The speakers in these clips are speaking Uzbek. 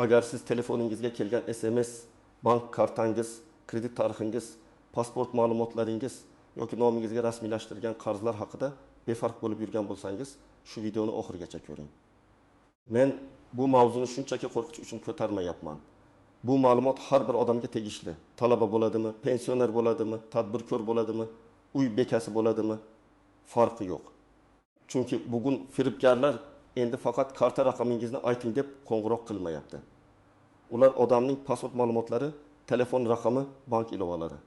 Agar siz telefoningizga kelgan SMS, bank kartangiz, kredit tarixingiz, pasport ma'lumotlaringiz yoki nomingizga rasmiylashtirilgan qarzlar haqida befarq bo'lib yurgan bo'lsangiz, shu videoni oxirigacha ko'ring. Men bu mavzuni shunchaki qo'rqitish uchun ko'tarmayapman. Bu ma'lumot har bir odamga tegishli. Talaba bo'ladimi, pensioner bo'ladimi, tadbirkor bo'ladimi, uy bekasi bo'ladimi, farqi yo'q. Chunki bugun firibgarlar endi faqat karta raqamingizni ayting deb qo'ng'iroq qilmayapti. Ular odamning pasport ma'lumotlari, telefon raqami, bank ilovalari.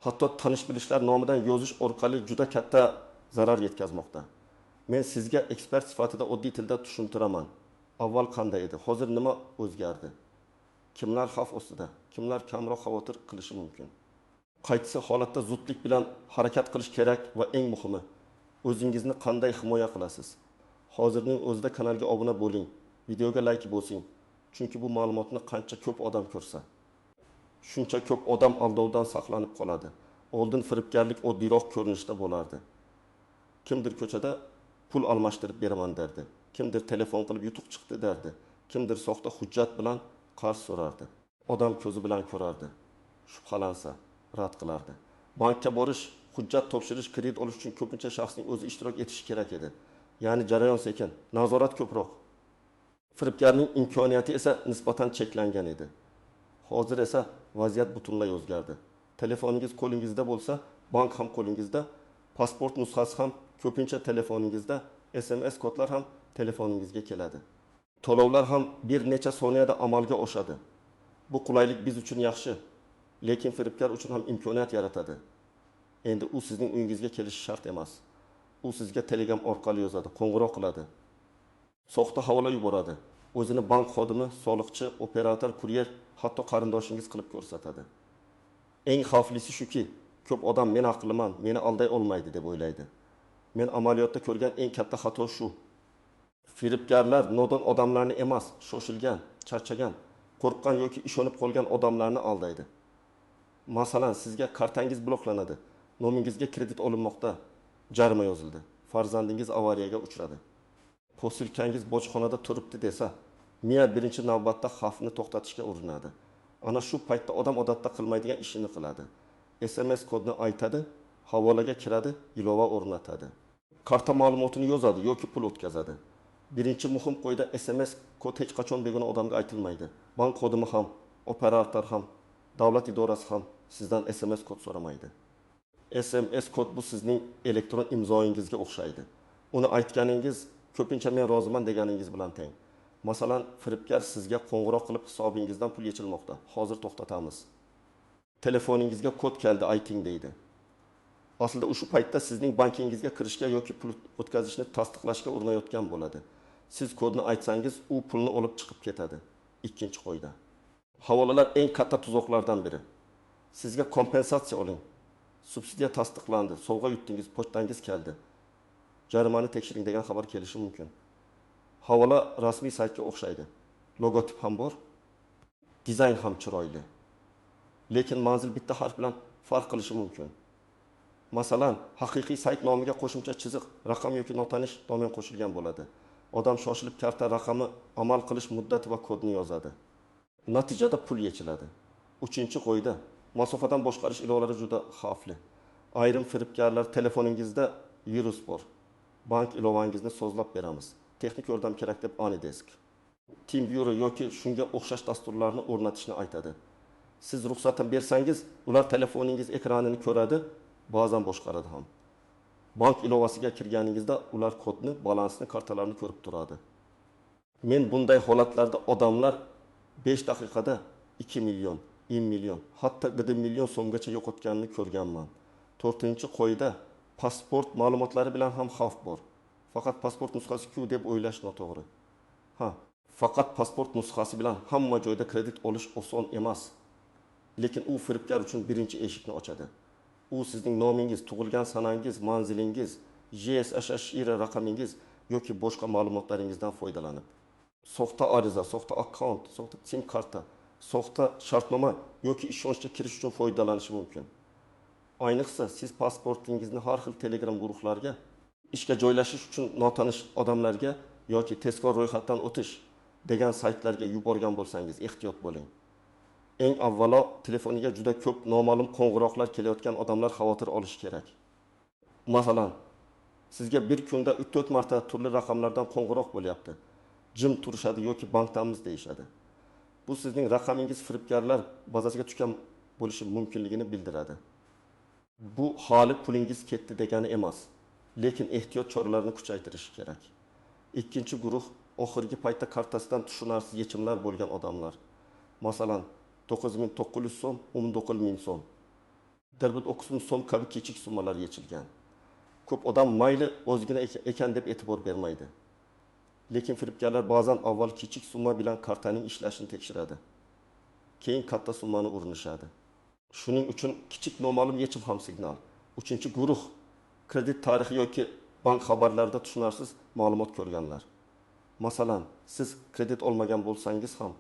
Hatto tanish-bilishlar nomidan yozish orqali juda katta zarar yetkazmoqda. Men sizga ekspert sifatida oddiy tilda tushuntiraman. Avval qanday edi, hozir nima o'zgardi? Kimlar xavf ostida, kimlar kamroq xavotir qilishi mumkin? Qaysi holatda zudlik bilan harakat qilish kerak va eng muhimi, o'zingizni qanday himoya qilasiz? Hozirning o'zida kanalga obuna bo'ling, videoga like bosing. Chunki bu ma'lumotni qancha ko'p odam ko'rsa, shuncha ko'p odam aldovdan saqlanib qoladi. Oldin firibgarlik oddiyroq ko'rinishda bo'lardi. Kimdir ko'chada pul almashtirib beraman derdi. Kimdir telefon qilib yutuq chiqdi derdi. Kimdir soxta hujjat bilan qarz so'rardi. Odam ko'zi bilan ko'rardi. Shubhalansa rad qilardi. Bankka borish, hujjat topshirish, kredit olish uchun ko'pincha shaxsning o'zi ishtirok etishi kerak edi. Ya'ni jarayon sekin, nazorat ko'proq. Firibgarning imkoniyati esa nisbatan cheklangan edi. Hozir esa vaziyat butunlay o'zgardi. Telefoningiz qo'lingizda bo'lsa, bank ham qo'lingizda, pasport nusxasi ham ko'pincha telefoningizda, SMS kodlar ham telefoningizga keladi. To'lovlar ham bir necha soniyada amalga oshadi. Bu qulaylik biz uchun yaxshi, lekin firibgar uchun ham imkoniyat yaratadi. Endi u sizning uyingizga kelishi shart emas. U sizga Telegram orqali yozadi, qo'ng'iroq qiladi. Soxta havola yuboradi. O'zini bank xodimi, soliqchi, operator, kuryer, hatto qarindoshingiz qilib ko'rsatadi. Eng xavflisi shuki, ko'p odam men aqliman, meni alday olmaydi deb o'ylaydi. Men amaliyotda ko'rgan eng katta xato shu. Firibgarlar nodon odamlarni emas, shoshilgan, charchagan, qo'rqqan yoki ishonib qolgan odamlarni aldaydi. Masalan, sizga kartangiz bloklanadi, nomingizga kredit olinmoqda, jarima yozildi, farzandingiz avariyaga uchradi. Posilkangiz bojxonada turibdi desa, miya birinchi navbatda xavfni to'xtatishga urinadi. Ana shu paytda odam odatda qilmaydigan ishini qiladi. SMS kodni aytadi, havolaga kiradi, ilova o'rnatadi. Karta ma'lumotini yozadi yoki pul o'tkazadi. Birinchi muhim qo'yda SMS kod hech qachon begona odamga aytilmaydi. Bank xodimi ham, operator ham, davlat idorasi ham sizdan SMS kod so'ramaydi. SMS kod bu sizning elektron imzoingizga o'xshaydi. Uni aytganingiz ko'pincha men roziman deganingiz bilan teng. Masalan, firibgar sizga qo'ng'iroq qilib hisobingizdan pul yechilmoqda. Hozir to'xtatamiz. Telefoningizga kod keldi, ayting deydi. Aslida o'sha paytda sizning bankingizga kirishga yoki pul o'tkazishni tasdiqlashga urinayotgan bo'ladi. Siz kodni aytsangiz, u pulni olib chiqib ketadi. Ikkinchi qo'yda. Havolalar eng katta tuzoqlardan biri. Sizga kompensatsiya oling. Subsidiya tasdiqlandi, sovg'a yutdingiz, pochtangiz keldi. Jarimani tekshiring degan xabar kelishi mumkin. Havola rasmiy saytga o'xshaydi. Logotip ham bor, dizayn ham chiroyli. Lekin manzil bitta harf bilan farq qilishi mumkin. Masalan, haqiqiy sayt nomiga qo'shimcha chiziq, raqam yoki notanish domen qo'shilgan bo'ladi. Odam shoshilib karta raqami, amal qilish muddati va kodni yozadi. Natijada pul yechiladi. 3-qo'yda masofadan boshqarish ilovalari juda xavfli. Ayrim firibgarlar telefoningizda virus bor. Bank ilovangizni sozlab beramiz. Texnik yordam kerak deb Anydesk, TeamViewer yoki shunga o'xshash dasturlarni o'rnatishni aytadi. Siz ruxsatini bersangiz, ular telefoningiz ekranini ko'radi, ba'zan boshqaradi ham. Bank ilovasiga kirganingizda ular kodni, balansni, kartalarni ko'rib turadi. Men bunday holatlarda odamlar 5 daqiqada 2 million, 1 million, hatto 1 million so'mgacha yo'qotganini ko'rganman. 4-qo'yda pasport ma'lumotlari bilan ham xavf bor. Faqat pasport nusxasi-ku deb o'ylash noto'g'ri. Faqat pasport nusxasi bilan hamma joyda kredit olish oson emas. Lekin u firibgar uchun birinchi eshikni ochadi. U sizning nomingiz, tug'ilgan sanangiz, manzilingiz, JSHR raqamingiz yoki boshqa ma'lumotlaringizdan foydalanib soxta ariza, soxta akkaunt, soxta SIM karta, soxta shartnoma yoki ishonchga kirish uchun foydalanishi mumkin. Ayniqsa siz pasportingizni har xil Telegram guruhlarga, ishga joylashish uchun notanish odamlarga yoki tezkor ro'yxatdan o'tish degan saytlarga yuborgan bo'lsangiz ehtiyot bo'ling. Eng avvalo telefoniga juda ko'p noma'lum qo'ng'iroqlar kelayotgan odamlar xavotir olishi kerak. Masalan, sizga bir kunda 3-4 marta turli raqamlardan qo'ng'iroq bo'lyapti. Jim turishadi yoki bankdamiz deyishadi. Bu sizning raqamingiz firibgarlar bazasiga tushgan bo'lishi mumkinligini bildiradi. Bu hali pulingiz ketdi degani emas, lekin ehtiyot choralarini kuchaytirish kerak. Ikkinchi guruh oxirgi paytda kartasidan tushunarsiz yechimlar bo'lgan odamlar. Masalan, 9900 so'm, 19000 so'm. Darbit 9000 so'm kabi kichik summalar yechilgan. Ko'p odam mayli o'zgina ekan deb e'tibor bermaydi. Lekin firibgarlar ba'zan avval kichik summa bilan kartaning ishlashini tekshiradi. Keyin katta summani urinishadi. Shuning uchun kichik noma'lum yechim ham signal. Uchinchi guruh kredit tarixi yoki bank xabarlarida tushunarsiz ma'lumot ko'rganlar. Masalan, siz kredit olmagan bo'lsangiz ham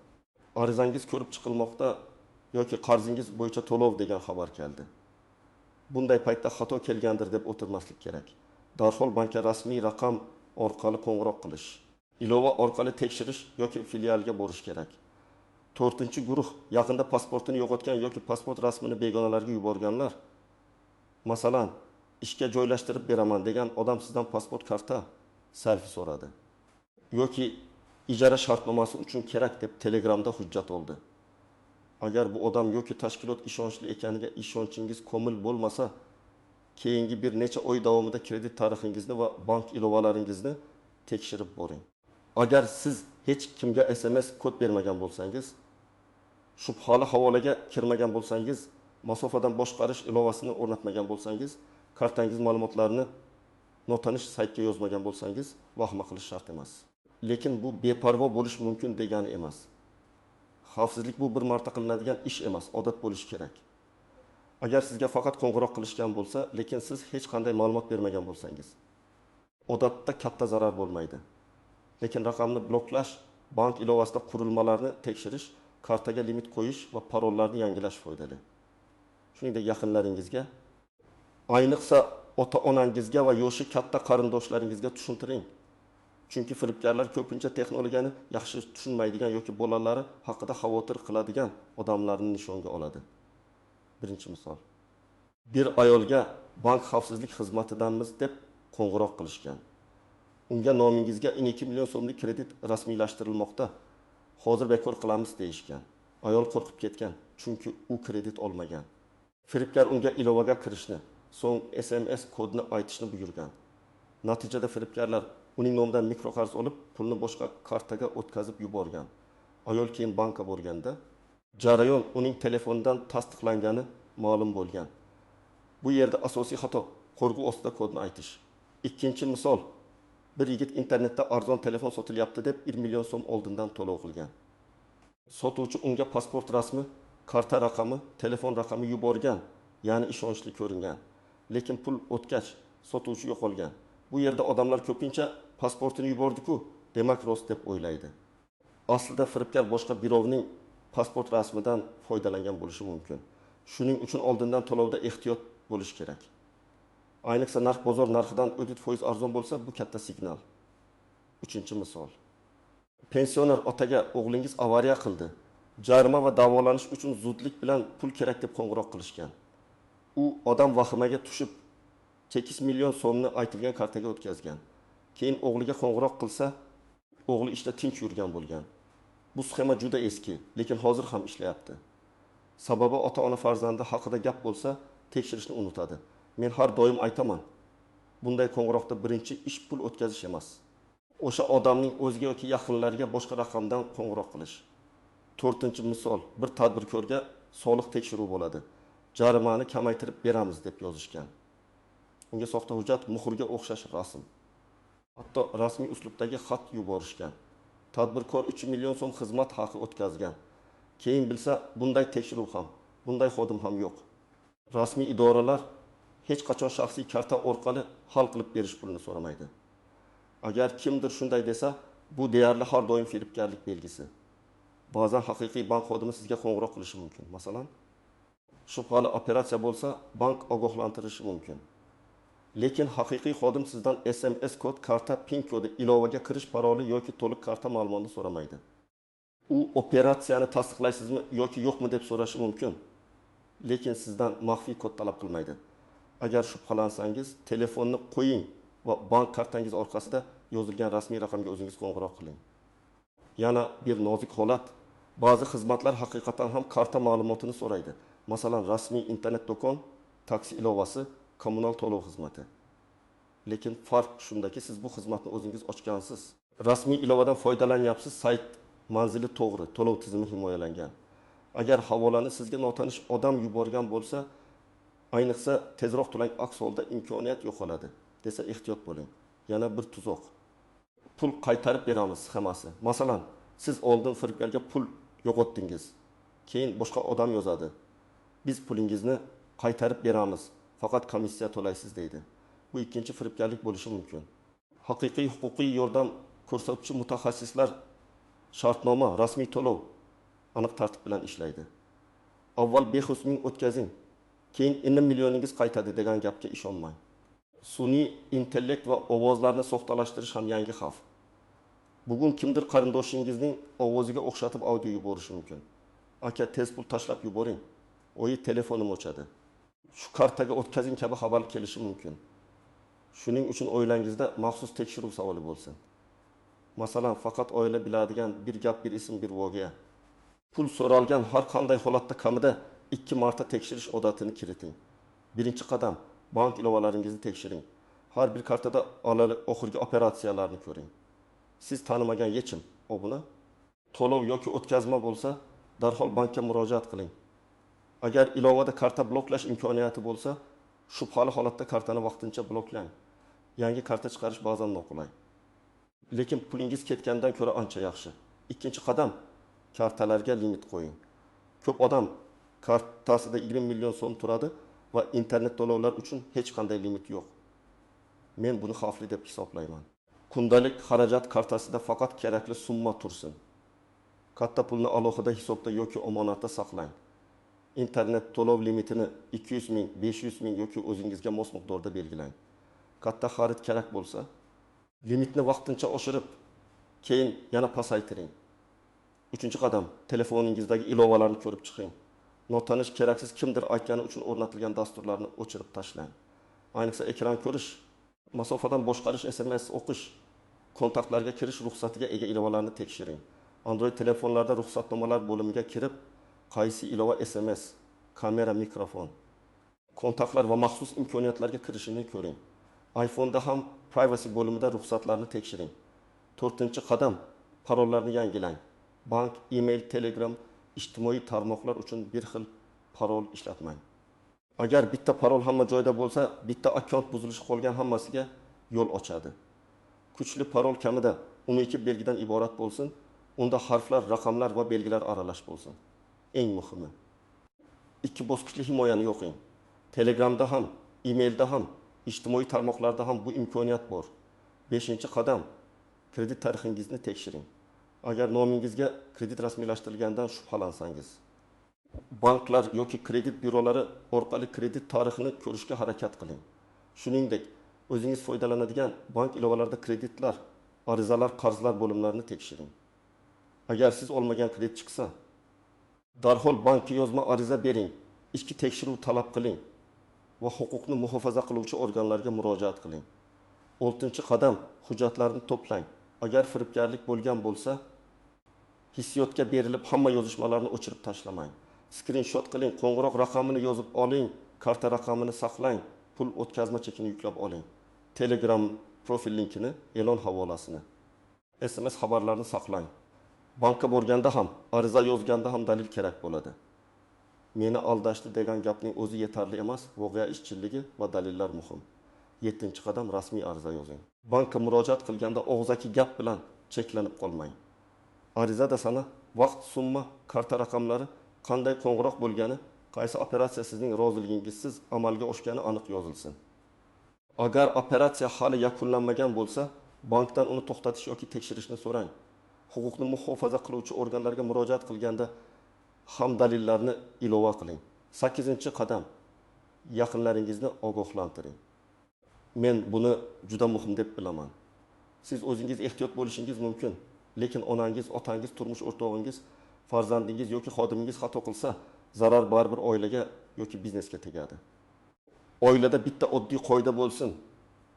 arizangiz ko'rib chiqilmoqda yoki qarzingiz bo'yicha to'lov degan xabar keldi. Bunday paytda xato kelgandir deb o'tirmaslik kerak. Darhol bankka rasmiy raqam orqali qo'ng'iroq qilish, ilova orqali tekshirish yoki filialga borish kerak. To'rtinchi guruh yaqinda pasportini yo'qotgan yoki pasport rasmini begonalarga yuborganlar. Masalan, ishga joylashtirib beraman degan odam sizdan pasport karta, selfie so'radi. Yoki ijara shartnomasi uchun kerak deb Telegramda hujjat oldi. Agar bu odam yoki tashkilot ishonchli ekaniga ishonchingiz komil bo'lmasa, keyingi bir necha oy davomida kredit tarixingizni va bank ilovalaringizni tekshirib boring. Agar siz hech kimga SMS kod bermagan bo'lsangiz, shubhali havolaga kirmagan bo'lsangiz, masofadan boshqarish ilovasini o'rnatmagan bo'lsangiz, kartangiz ma'lumotlarini notanish saytga yozmagan bo'lsangiz, vahma qilish shart emas. Lekin bu beparvo bo'lish mumkin degani emas. Xavfsizlik bu bir marta qilinadigan ish emas, odat bo'lishi kerak. Agar sizga faqat qo'ng'iroq qilishgan bo'lsa, lekin siz hech qanday ma'lumot bermagan bo'lsangiz, odatda katta zarar bo'lmaydi. Lekin raqamni bloklash, bank ilovasida qurilmalarni tekshirish, kartaga limit qo'yish va parollarni yangilash foydali. Shuningdek, yaqinlaringizga, ayniqsa ota-onangizga va yoshi katta qarindoshlaringizga tushuntiring. Chunki firibgarlar ko'pincha texnologiyani yaxshi tushunmaydigan yoki bolalari haqida xavotir qiladigan odamlarni nishonga oladi. Birinchi misol. Bir ayolga bank xavfsizlik xizmatidanmiz deb qo'ng'iroq qilishgan. Unga nomingizga 12 million so'mlik kredit rasmiylashtirilmoqda. Hozir bekor qilamiz deyishgan. Ayol qo'rqib ketgan, chunki u kredit olmagan. Firibgar unga ilovaga kirishni, so'ng SMS kodni aytishni buyurgan. Natijada firibgarlar uning nomidan mikroqarz olib, pulni boshqa kartaga o'tkazib yuborgan. Ayol keyin bankka borganda, jarayon uning telefonidan tasdiqlangani ma'lum bo'lgan. Bu yerda asosiy xato qo'rg'u ostida kodni aytish. Ikkinchi misol, bir yigit internetda arzon telefon sotilyapti deb 1 million so'm oldindan to'lov qilgan. Sotuvchi unga pasport rasmi, karta raqami, telefon raqami yuborgan, ya'ni ishonchli ko'ringan. Lekin pul o'tgach, sotuvchi yo'qolgan. Bu yerda odamlar ko'pincha pasportini yubordi-ku, demak rost deb o'ylaydi. Aslida firibgar boshqa birovning pasport rasmidan foydalangan bo'lishi mumkin. Shuning uchun oldindan to'lovda ehtiyot bo'lish kerak. Ayniqsa narx bozor narxidan 4% arzon bo'lsa, bu katta signal. Uchinchi misol. Pensioner otaga o'g'lingiz avariya qildi. Jarima va davolanish uchun zudlik bilan pul kerak deb qo'ng'iroq qilishgan. U odam vahimaga tushib 8 million so'mni aytilgan kartaga o'tkazgan. Keyin o'g'liga qo'ng'iroq qilsa, o'g'li ishda tinch yurgan bo'lgan. Bu sxema juda eski, lekin hozir ham ishlayapti. Sababi ota-ona farzandi haqida gap bo'lsa, tekshirishni unutadi. Men har doim aytaman, bunday qo'ng'iroqda birinchi ish pul o'tkazish emas. O'sha odamning o'ziga yoki yaqinlariga boshqa raqamdan qo'ng'iroq qilish. To'rtinchi misol, bir tadbirkorga soliq tekshiruvi bo'ladi. Jarimani kamaytirib beramiz deb yozishgan. Unga soxta hujjat, muhrga o'xshash rasm. Hatto rasmiy uslubdagi xat yuborishgan. Tadbirkor 3 million so'm xizmat haqi o'tkazgan. Keyin bilsa, bunday tekshiruv ham, bunday xodim ham yo'q. Rasmiy idoralar hech qachon shaxsiy karta orqali hal qilib berish pulini so'ramaydi. Agar kimdir shunday desa, bu deyarli har doim firibgarlik belgisi. Ba'zan haqiqiy bank xodimi sizga qo'ng'iroq qilishi mumkin. Masalan, shubhali operatsiya bo'lsa, bank ogohlantirishi mumkin. Lekin haqiqiy xodim sizdan SMS kod, karta, PIN kodi, ilovaga kirish paroli yoki to'liq karta ma'lumotini so'ramaydi. u operatsiyani tasdiqlaysizmi yoki yo'qmi deb so'rashi mumkin. Lekin sizdan maxfiy kod talab qilmaydi. Agar shubhalansangiz, telefonni qo'ying va bank kartangiz orqasida yozilgan rasmiy raqamga o'zingiz qo'ng'iroq qiling. Yana bir nozik holat. Ba'zi xizmatlar haqiqatan ham karta ma'lumotini so'raydi. Masalan, rasmiy internet do'kon, taksi ilovasi, kommunal to'lov xizmati. Lekin farq shundaki, siz bu xizmatni o'zingiz ochgansiz. Rasmiy ilovadan foydalanyapsiz, sayt manzili to'g'ri, to'lov tizimi himoyalangan. Agar havolani sizga notanish odam yuborgan bo'lsa, ayniqsa tezroq to'lang, aks holda imkoniyat yo'qoladi desa ehtiyot bo'ling. Yana bir tuzoq. Pul qaytarib beramiz sxemasi. Masalan, siz oldin firibgarga pul yo'qotdingiz. Keyin boshqa odam yozadi. Biz pulingizni qaytarib beramiz, faqat komissiya to'laysiz deydi. Bu ikkinchi firibgarlik bo'lishi mumkin. Haqiqiy huquqiy yordam ko'rsatuvchi mutaxassislar shartnoma, rasmiy to'lov aniq tartib bilan ishlaydi. Avval behus ming o'tkazing, keyin 50 millioningiz qaytadi degan gapga ishonmang. Sun'iy intellekt va ovozlarni soxtalashtirish ham yangi xavf. Bugun kimdir qarindoshingizning ovoziga o'xshatib audio yuborishi mumkin. Aka, tez pul tashlab yuboring. O'yi telefonim o'chadi. Shu kartaga o'tkazing kabi xabar kelishi mumkin. Shuning uchun o'ylangizda maxsus tekshiruv savoli bo'lsin. Masalan, faqat oila biladigan bir gap, bir ism, bir voqea. Pul so'ralgan har qanday holatda kamida 2 marta tekshirish odatini kiriting. Birinchi qadam, bank ilovalaringizni tekshiring. Har bir kartada oxirgi operatsiyalarni ko'ring. Siz tanimagan yechim, buni to'lov yoki o'tkazma bo'lsa, darhol bankka murojaat qiling. Agar ilovada karta bloklash imkoniyati bo'lsa, shubhali holatda kartani vaqtincha bloklang. Yangi karta chiqarish ba'zan noqulay. Lekin pulingiz ketgandan ko'ra ancha yaxshi. Ikkinchi qadam, kartalarga limit qo'ying. Ko'p odam kartasida 20 million so'm turadi va internet to'lovlar uchun hech qanday limit yo'q. Men buni xavfli deb hisoblayman. Kundalik xarajat kartasida faqat kerakli summa tursin. Katta pulni alohida hisobda yoki omonatda saqlang. Internet to'lov limitini 200 ming, 500 ming yoki o'zingizga mos miqdorda belgilang. Katta xarid kerak bo'lsa, limitni vaqtincha oshirib, keyin yana pasaytiring. Uchinchi qadam, telefoningizdagi ilovalarni ko'rib chiqing. Notanish keraksiz kimdir aytgani uchun o'rnatilgan dasturlarni o'chirib tashlang. Ayniqsa ekran ko'rish, masofadan boshqarish, SMS o'qish, kontaktlarga kirish ruxsatiga ega ilovalarni tekshiring. Android telefonlarda ruxsatnomalar bo'limiga kirib, qaysi ilova SMS, kamera, mikrofon, kontaktlar va maxsus imkoniyatlarga kirishini ko'ring. iPhone'da ham privacy bo'limida ruxsatlarni tekshiring. 4-qadam, parollarni yangilang. Bank, email, Telegram, ijtimoiy tarmoqlar uchun bir xil parol ishlatmang. Agar bitta parol hamma joyda bo'lsa, bitta akkaunt buzilishi qolgan hammasiga yo'l ochadi. Kuchli parol kamida 12 belgidan iborat bo'lsin, unda harflar, raqamlar va belgilar aralash bo'lsin. Eng muhimi, 2 bosqichli himoyani yo'qing. Telegramda ham, emailda ham, ijtimoiy tarmoqlarda ham bu imkoniyat bor. 5-qadam, kredit tarixingizni tekshiring. Agar nomingizga kredit rasmiylashtirilgandan shubhalansangiz, banklar yoki kredit bürolari orqali kredit tarixini ko'rishga harakat qiling. Shuningdek, o'zingiz foydalanadigan bank ilovalarida kreditlar, arizalar, qarzlar bo'limlarini tekshiring. Agar siz olmagan kredit chiqsa, darhol bankka yozma ariza bering, ichki tekshiruv talab qiling va huquqni muhofaza qiluvchi organlarga murojaat qiling. 6-qadam, hujjatlarni to'plang. Agar firibgarlik bo'lgan bo'lsa, hissiyotga berilib hamma yozishmalarni o'chirib tashlamang. Screenshot qiling, qo'ng'iroq raqamini yozib oling, karta raqamini saqlang, pul o'tkazma chekini yuklab oling. Telegram profil linkini, e'lon havolasini, SMS xabarlarini saqlang. Bankka borganda ham, ariza yozganda ham dalil kerak bo'ladi. Meni aldashdi degan gapning o'zi yetarli emas, voqea ishchilligi va dalillar muhim. 7-qadam, rasmiy ariza yozing. Bankka murojaat qilganda og'zaki gap bilan cheklanib qolmang. Arizada sana vaqt, summa, karta raqamlari, qanday qo'ng'iroq bo'lgani, qaysi operatsiya sizning roziligingizsiz amalga oshgani aniq yozilsin. Agar operatsiya hali yakunlanmagan bo'lsa, bankdan uni to'xtatish yoki tekshirishni so'rang. Huquqni muhofaza qiluvchi organlarga murojaat qilganda ham dalillarni ilova qiling. 8-qadam, yaqinlaringizni ogohlantiring. Men buni juda muhim deb bilaman. Siz o'zingiz ehtiyot bo'lishingiz mumkin. Lekin onangiz, otangiz, turmush o'rtog'ingiz, farzandingiz yoki xodimingiz xato qilsa, zarar baribir oilaga yoki biznesga tegadi. Oilada bitta oddiy qoida bo'lsin.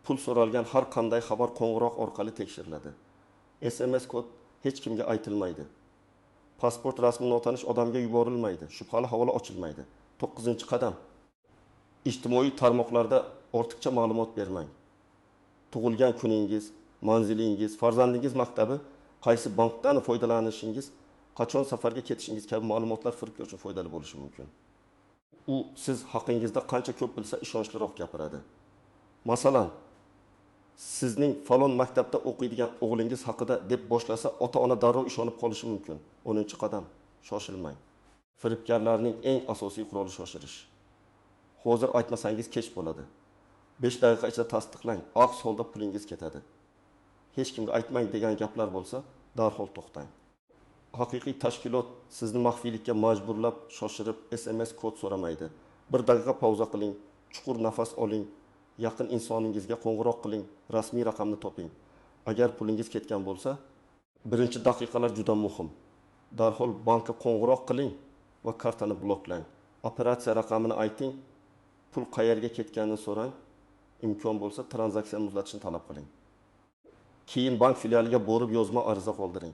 Pul so'ralgan har qanday xabar qo'ng'iroq orqali tekshiriladi. SMS kod hech kimga aytilmaydi. Pasport rasmi notanish odamga yuborilmaydi. Shubhali havola ochilmaydi. 9-qadam. Ijtimoiy tarmoqlarda ortiqcha ma'lumot bermang. Tug'ilgan kuningiz, manzilingiz, farzandingiz maktabi, qaysi bankdan foydalanishingiz, qachon safarga ketishingiz kabi ma'lumotlar firibgar uchun foydali bo'lishi mumkin. U siz haqingizda qancha ko'p bilsa ishonchliroq gapiradi. Masalan, sizning falon maktabda o'qiydigan o'g'lingiz haqida deb boshlasa, ota-ona darrov ishonib qolishi mumkin. 10-qadam. Shoshilmang. Firibgarlarning eng asosiy quroli shoshirish. Hozir aytmasangiz kech bo'ladi. 5 daqiqa ichida tasdiqlang, aks holda pulingiz ketadi. Hech kimga aytmang degan gaplar bo'lsa, darhol to'xtang. Haqiqiy tashkilot sizni maxfiylikka majburlab, shoshirib SMS kod so'ramaydi. 1 daqiqa pauza qiling, chuqur nafas oling, yaqin insoningizga qo'ng'iroq qiling, rasmiy raqamni toping. Agar pulingiz ketgan bo'lsa, birinchi daqiqalar juda muhim. Darhol bankka qo'ng'iroq qiling va kartani bloklang. Operatsiya raqamini ayting, pul qayerga ketganini so'rang, imkon bo'lsa tranzaksiyani muzlatishni talab qiling. Keyin bank filialiga borib yozma ariza qoldiring.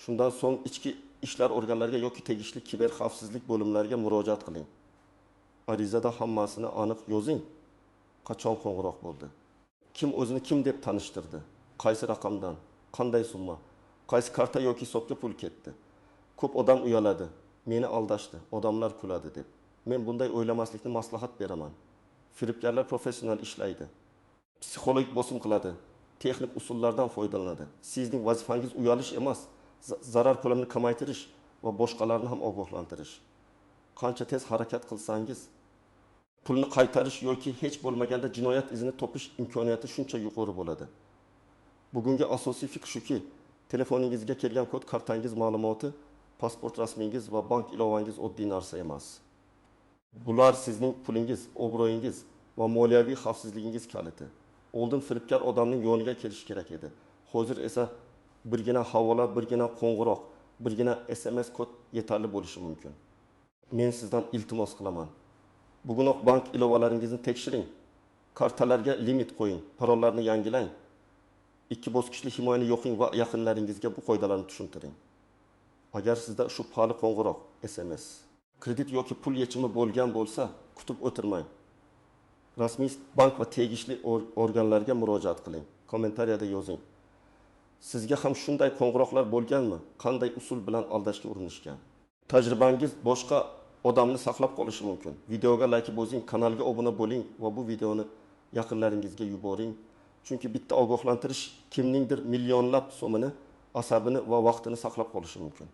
Shundan so'ng ichki ishlar organlariga yoki tegishli kiber xavfsizlik bo'limlariga murojaat qiling. Arizada hammasini aniq yozing. Qachon qo'ng'iroq bo'ldi? Kim o'zini kim deb tanishtirdi? Qaysi raqamdan? Qanday summa? Qaysi karta yoki hisobga pul ketdi? Ko'p odam uyaladi. Meni aldashdi, odamlar kuladi deb. Men bunday o'ylamaslikni maslahat beraman. Firibgarlar professional ishlaydi. Psixologik bosim qiladi. Texnik usullardan foydalanadi. Sizning vazifangiz uyalish emas, zarar ko'lamini kamaytirish va boshqalarni ham ogohlantirish. Qancha tez harakat qilsangiz, pulni qaytarish yoki hech bo'lmaganda jinoyat izini topish imkoniyati shuncha yuqori bo'ladi. Bugungi asosiy fikr shuki, telefoningizga kelgan kod kartangiz ma'lumoti, pasport rasmingiz va bank ilovangiz oddiy narsa emas. Bular sizning pulingiz, obro'yingiz va moliyaviy xavfsizligingiz kaliti. Oldin firibgar odamning yo'liga kelish kerak edi. Hozir esa birgina havola, birgina qo'ng'iroq, birgina SMS kod yetarli bo'lishi mumkin. Men sizdan iltimos qilaman. Bugunoq bank ilovalaringizni tekshiring. Kartalarga limit qo'ying, parollarni yangilang. 2 bosqichli himoyani yo'qing va yaqinlaringizga bu qoidalarni tushuntiring. Agar sizda shubhali qo'ng'iroq, SMS, kredit yoki pul yechimi bo'lgan bo'lsa, kutib o'tirmang. Rasmiy bank va tegishli organlarga murojaat qiling. Kommentariyada yozing. Sizga ham shunday qo'ng'iroqlar bo'lganmi? Qanday usul bilan aldashga urinishgan? Tajribangiz boshqa odamni saqlab qolishi mumkin. Videoga like bosing, kanalga obuna bo'ling va bu videoni yaqinlaringizga yuboring. Chunki bitta ogohlantirish kimningdir millionlab so'mini, asabini va vaqtini saqlab qolishi mumkin.